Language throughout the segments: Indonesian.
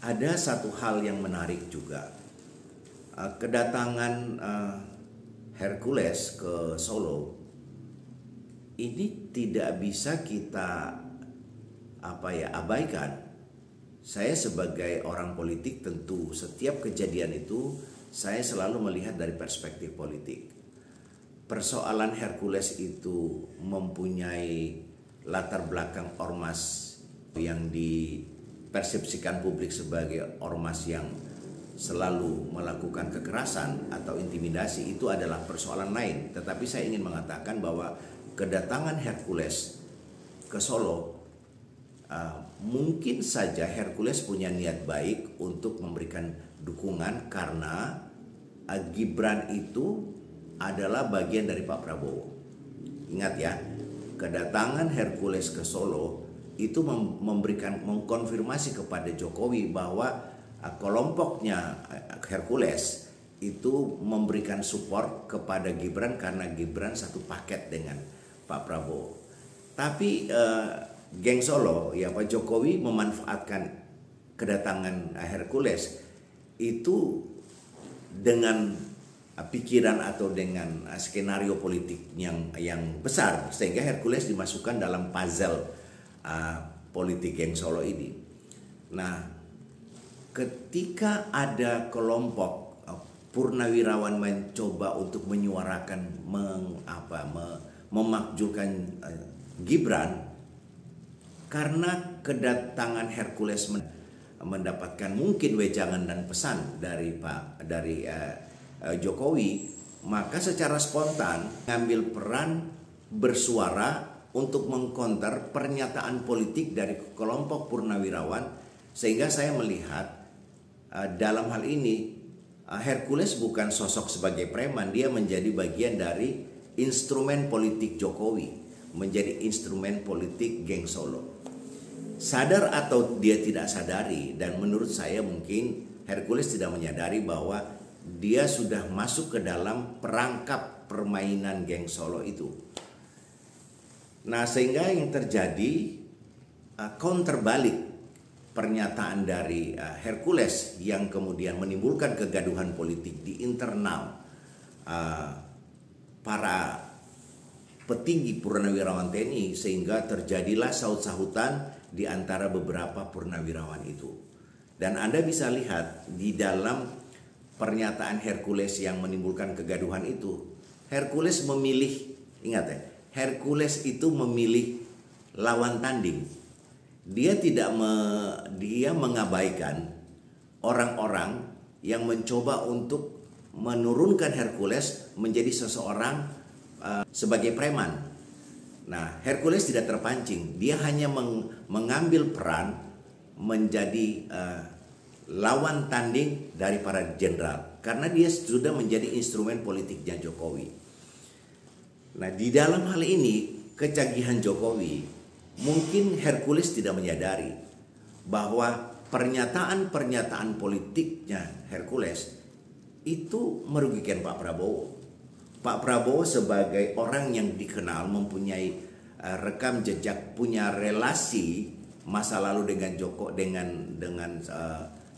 Ada satu hal yang menarik juga. Kedatangan Hercules ke Solo ini tidak bisa kita abaikan. Saya sebagai orang politik tentu setiap kejadian itu saya selalu melihat dari perspektif politik. Persoalan Hercules itu mempunyai latar belakang ormas yang dipersepsikan publik sebagai ormas yang selalu melakukan kekerasan atau intimidasi, itu adalah persoalan lain. Tetapi saya ingin mengatakan bahwa kedatangan Hercules ke Solo, mungkin saja Hercules punya niat baik untuk memberikan dukungan karena Gibran itu adalah bagian dari Pak Prabowo. Ingat ya, kedatangan Hercules ke Solo itu mengkonfirmasi kepada Jokowi bahwa kelompoknya Hercules itu memberikan support kepada Gibran karena Gibran satu paket dengan Pak Prabowo. Tapi geng Solo, ya Pak Jokowi memanfaatkan kedatangan Hercules itu dengan pikiran atau dengan skenario politik yang besar, sehingga Hercules dimasukkan dalam puzzle politik geng Solo ini. Nah, ketika ada kelompok purnawirawan mencoba untuk menyuarakan memakjulkan Gibran, karena kedatangan Hercules mendapatkan mungkin wejangan dan pesan dari Jokowi, maka secara spontan mengambil peran bersuara untuk mengkonter pernyataan politik dari kelompok purnawirawan, sehingga saya melihat dalam hal ini Hercules bukan sosok sebagai preman, dia menjadi bagian dari instrumen politik Jokowi, menjadi instrumen politik geng Solo. Sadar atau dia tidak sadari, dan menurut saya mungkin Hercules tidak menyadari bahwa dia sudah masuk ke dalam perangkap permainan geng Solo itu. Nah, sehingga yang terjadi counter balik pernyataan dari Hercules yang kemudian menimbulkan kegaduhan politik di internal para petinggi purnawirawan TNI, sehingga terjadilah saut-sahutan di antara beberapa purnawirawan itu. Dan Anda bisa lihat di dalam pernyataan Hercules yang menimbulkan kegaduhan itu, Hercules memilih, ingat ya, Hercules itu memilih lawan tanding. Dia mengabaikan orang-orang yang mencoba untuk menurunkan Hercules menjadi seseorang sebagai preman. Nah, Hercules tidak terpancing. Dia hanya mengambil peran menjadi lawan tanding dari para jenderal, karena dia sudah menjadi instrumen politiknya Jokowi. Nah, di dalam hal ini kecanggihan Jokowi, mungkin Hercules tidak menyadari bahwa pernyataan-pernyataan politiknya Hercules itu merugikan Pak Prabowo. Pak Prabowo sebagai orang yang dikenal mempunyai rekam jejak, punya relasi masa lalu dengan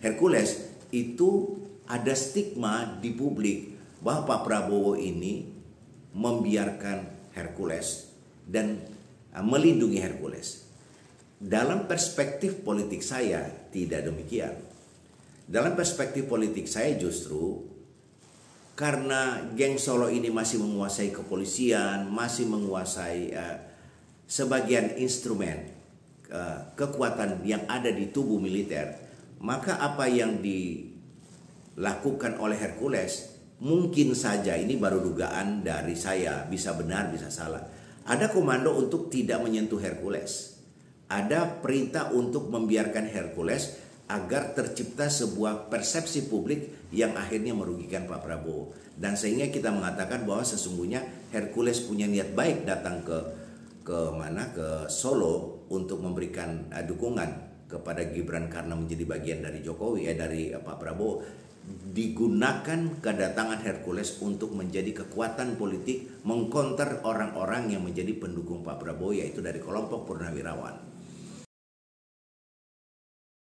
Hercules, itu ada stigma di publik bahwa Pak Prabowo ini membiarkan Hercules dan melindungi Hercules. Dalam perspektif politik saya tidak demikian. Dalam perspektif politik saya justru karena geng Solo ini masih menguasai kepolisian, masih menguasai sebagian instrumen kekuatan yang ada di tubuh militer, maka apa yang dilakukan oleh Hercules mungkin saja, ini baru dugaan dari saya, bisa benar bisa salah, ada komando untuk tidak menyentuh Hercules. Ada perintah untuk membiarkan Hercules agar tercipta sebuah persepsi publik yang akhirnya merugikan Pak Prabowo. Dan sehingga kita mengatakan bahwa sesungguhnya Hercules punya niat baik datang ke Solo untuk memberikan dukungan kepada Gibran karena menjadi bagian dari Jokowi, dari Pak Prabowo. Digunakan kedatangan Hercules untuk menjadi kekuatan politik mengkonter orang-orang yang menjadi pendukung Pak Prabowo, yaitu dari kelompok purnawirawan.